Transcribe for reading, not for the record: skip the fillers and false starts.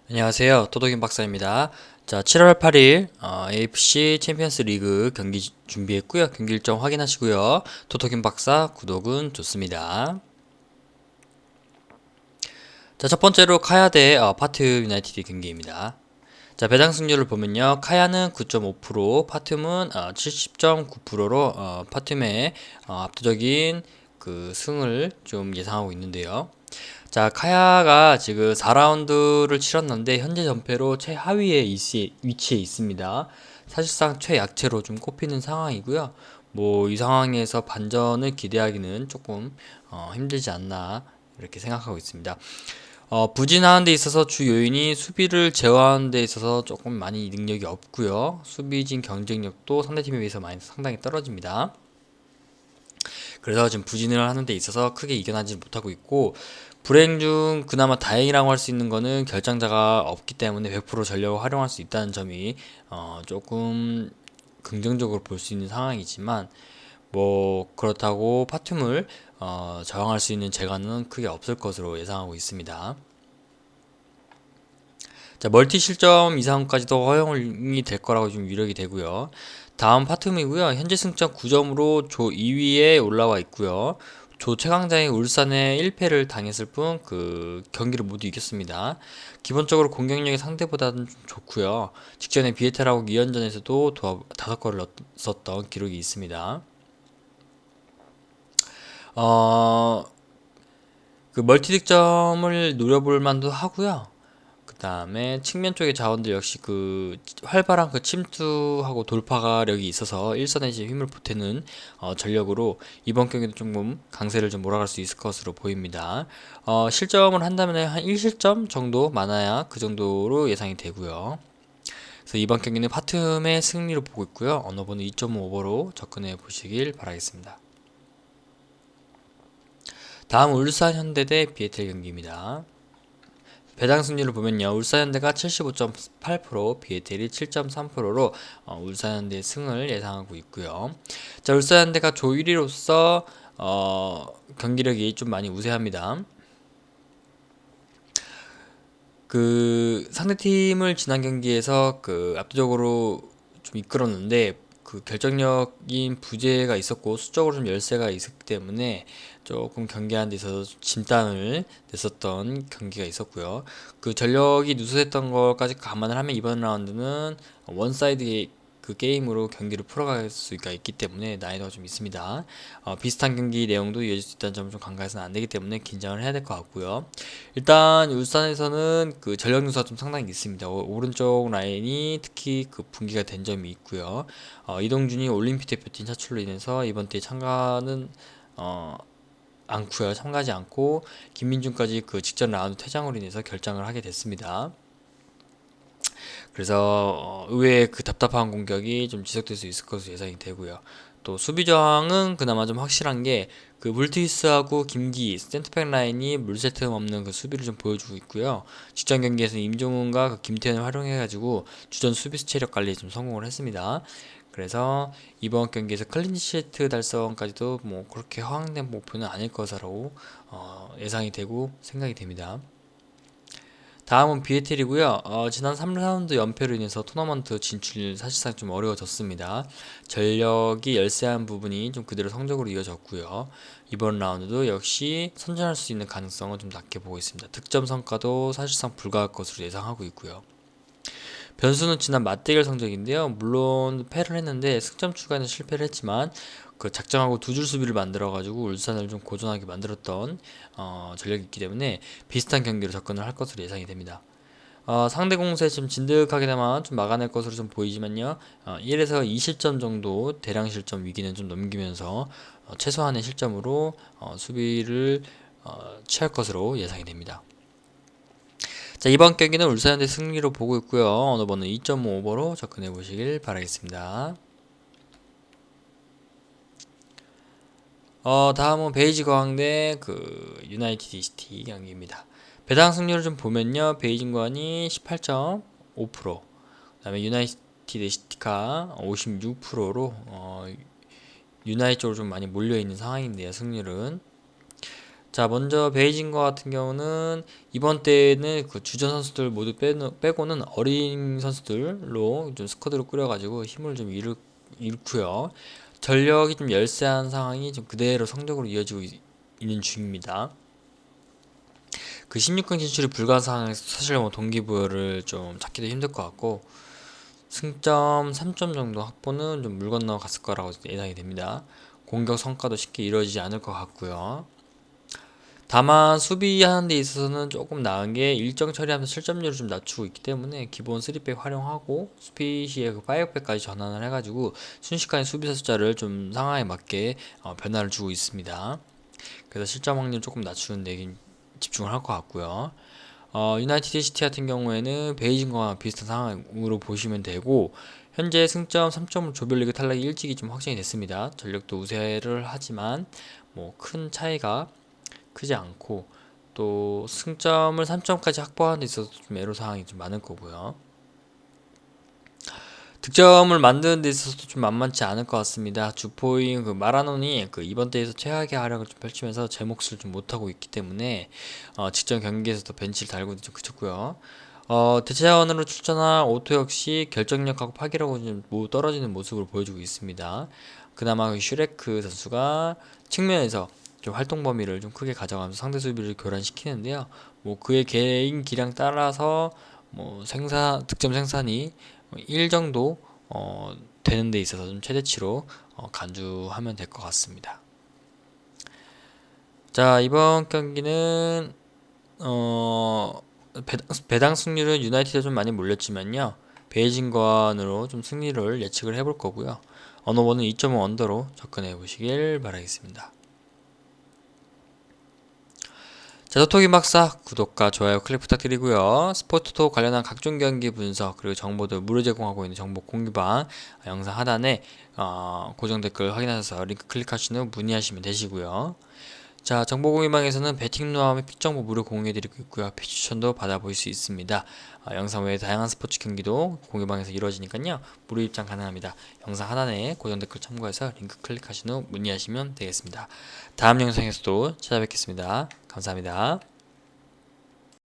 안녕하세요. 도덕인 박사입니다. 자, 7월 8일 AFC 챔피언스 리그 경기 준비했고요. 경기 일정 확인하시고요. 도덕인 박사 구독은 좋습니다. 자, 첫 번째로 카야 대 파트 유나이티드 경기입니다. 자, 배당 승률을 보면요. 카야는 9.5%, 파툼은 70.9%로 파툼의 압도적인 그 승을 좀 예상하고 있는데요. 자, 카야가 지금 4라운드를 치렀는데 현재 전패로 최하위에 위치해 있습니다. 사실상 최약체로 좀 꼽히는 상황이고요. 뭐 이 상황에서 반전을 기대하기는 조금 힘들지 않나 이렇게 생각하고 있습니다. 부진하는 데 있어서 주 요인이 수비를 제어하는 데 있어서 조금 많이 능력이 없고요. 수비진 경쟁력도 상대팀에 비해서 많이 상당히 떨어집니다. 그래서 지금 부진을 하는 데 있어서 크게 이겨나지 못하고 있고, 불행 중 그나마 다행이라고 할 수 있는 거는 결장자가 없기 때문에 100% 전력을 활용할 수 있다는 점이 조금 긍정적으로 볼 수 있는 상황이지만, 뭐 그렇다고 파툼을 저항할 수 있는 재간은 크게 없을 것으로 예상하고 있습니다. 자, 멀티 실점 이상까지도 허용이 될 거라고 좀 유력이 되고요. 다음 파툼이고요. 현재 승점 9점으로 조 2위에 올라와 있고요. 조 최강자인 울산에 1패를 당했을 뿐 그 경기를 모두 이겼습니다. 기본적으로 공격력이 상대보다는 좀 좋고요. 직전에 비에테라고 2연전에서도 5골을 넣었던 기록이 있습니다. 어, 그 멀티 득점을 노려볼 만도 하고요. 그 다음에 측면 쪽의 자원들 역시 그 활발한 그 침투하고 돌파력이 있어서 일선에 이제 힘을 보태는 전력으로 이번 경기도 조금 강세를 좀 몰아갈 수 있을 것으로 보입니다. 실점을 한다면 한 1실점 정도 많아야 그 정도로 예상이 되고요. 그래서 이번 경기는 파툼의 승리로 보고 있고요. 언어번호 2.5오버로 접근해 보시길 바라겠습니다. 다음 울산 현대 대 비에텔 경기입니다. 배당 승률을 보면요. 울산현대가 75.8%, 비에텔이 7.3%로 울산현대의 승을 예상하고 있고요. 자, 울산현대가 조 1위로서 경기력이 좀 많이 우세합니다. 그 상대팀을 지난 경기에서 그 압도적으로 좀 이끌었는데 그 결정적인 부재가 있었고 수적으로 좀 열세가 있었기 때문에 조금 경기하는 데 있어서 진땀을 냈었던 경기가 있었고요. 그 전력이 누수했던 것까지 감안을 하면 이번 라운드는 원사이드 그 게임으로 경기를 풀어갈 수가 있기 때문에 난이도가 좀 있습니다. 비슷한 경기 내용도 이어질 수 있다는 점을 좀 간과해서는 안 되기 때문에 긴장을 해야 될 것 같고요. 일단 울산에서는 그 전력 누수가 좀 상당히 있습니다. 오른쪽 라인이 특히 그 분기가 된 점이 있고요. 이동준이 올림픽 대표팀 차출로 인해서 이번 대회 참가는 어, 않고요. 참가하지 않고 김민준까지 그 직전 라운드 퇴장으로 인해서 결장을 하게 됐습니다. 그래서 의외의 그 답답한 공격이 좀 지속될 수 있을 것으로 예상이 되고요. 또 수비 저항은 그나마 좀 확실한 게 그 물티스하고 김기 센터백 라인이 물새 틈 없는 그 수비를 좀 보여주고 있고요. 직전 경기에서 임종훈과 그 김태현을 활용해가지고 주전 수비수 체력 관리에 좀 성공을 했습니다. 그래서 이번 경기에서 클린시트 달성까지도 뭐 그렇게 허황된 목표는 아닐 것으로 예상이 되고 생각이 됩니다. 다음은 비에텔이고요. 지난 3라운드 연패로 인해서 토너먼트 진출 사실상 좀 어려워졌습니다. 전력이 열세한 부분이 좀 그대로 성적으로 이어졌고요. 이번 라운드도 역시 선전할 수 있는 가능성은 좀 낮게 보고 있습니다. 득점 성과도 사실상 불가할 것으로 예상하고 있고요. 변수는 지난 맞대결 성적인데요. 물론 패를 했는데 승점 추가에는 실패를 했지만 그 작정하고 두 줄 수비를 만들어가지고 울산을 좀 고전하게 만들었던 전력이 있기 때문에 비슷한 경기로 접근을 할 것으로 예상이 됩니다. 상대 공세 좀 진득하게나마 좀 막아낼 것으로 좀 보이지만요. 1에서 2실점 정도 대량 실점 위기는 좀 넘기면서 최소한의 실점으로 수비를 취할 것으로 예상이 됩니다. 자, 이번 경기는 울산현대 승리로 보고 있고요. 어느 번호 2.5오버로 접근해 보시길 바라겠습니다. 다음은 베이지 거항대 그 유나이티드 시티 경기입니다. 배당 승률을 좀 보면요. 베이징 거항이 18.5%, 그다음에 유나이티드 시티가 56%로 유나이 쪽으로 좀 많이 몰려 있는 상황인데요. 승률은 자, 먼저 베이징거 같은 경우는 이번 대회는 그 주전 선수들 모두 빼고는 어린 선수들로 좀 스쿼드를 꾸려가지고 힘을 좀 잃고요. 전력이 좀 열세한 상황이 좀 그대로 성적으로 이어지고 있는 중입니다. 그 16강 진출이 불가한 상황에서 사실 뭐 동기부여를 좀 찾기도 힘들 것 같고 승점 3점 정도 확보는 좀 물 건너 갔을 거라고 예상이 됩니다. 공격 성과도 쉽게 이루어지지 않을 것 같고요. 다만 수비하는 데 있어서는 조금 나은 게 일정 처리하면서 실점률을 좀 낮추고 있기 때문에 기본 3백 활용하고 수비 시에 그 5백까지 전환을 해가지고 순식간에 수비수 숫자를 좀 상황에 맞게 변화를 주고 있습니다. 그래서 실점 확률 조금 낮추는 데 집중을 할 것 같고요. 유나이티드 시티 같은 경우에는 베이징과 비슷한 상황으로 보시면 되고 현재 승점 3점으로 조별리그 탈락이 일찍이 좀 확정이 됐습니다. 전력도 우세를 하지만 뭐 큰 차이가 크지 않고 또 승점을 3점까지 확보하는 데 있어서 좀 애로사항이 좀 많을 거고요. 득점을 만드는 데 있어서도 좀 만만치 않을 것 같습니다. 주포인 그 마라논이 그 이번 대회에서 최악의 활약을 좀 펼치면서 제 몫을 좀 못하고 있기 때문에 직전 경기에서도 벤치를 달고 좀 그쳤고요. 대체 자원으로 출전한 오토 역시 결정력하고 파기력은 좀 떨어지는 모습을 보여주고 있습니다. 그나마 그 슈레크 선수가 측면에서 좀 활동 범위를 좀 크게 가져가면서 상대 수비를 교란시키는데요. 뭐 그의 개인 기량 따라서 뭐 득점 생산이 1 정도 되는 데 있어서 좀 최대치로 간주하면 될 것 같습니다. 자, 이번 경기는 배당 승률은 유나이티드 좀 많이 몰렸지만요. 베이징관으로 좀 승리를 예측을 해볼 거고요. 언어번은 2.5 언더로 접근해 보시길 바라겠습니다. 자, 토토기 박사 구독과 좋아요 클릭 부탁드리고요. 스포츠토 관련한 각종 경기 분석 그리고 정보들 무료 제공하고 있는 정보 공유방 영상 하단에 고정 댓글 확인하셔서 링크 클릭하신 후 문의하시면 되시고요. 자, 정보 공유방에서는 베팅루와 및 픽 정보 무료 공유해드리고 있고요. 픽 추천도 받아볼 수 있습니다. 영상 외에 다양한 스포츠 경기도 공유방에서 이루어지니까요. 무료 입장 가능합니다. 영상 하단에 고정 댓글 참고해서 링크 클릭하신 후 문의하시면 되겠습니다. 다음 영상에서도 찾아뵙겠습니다. 감사합니다.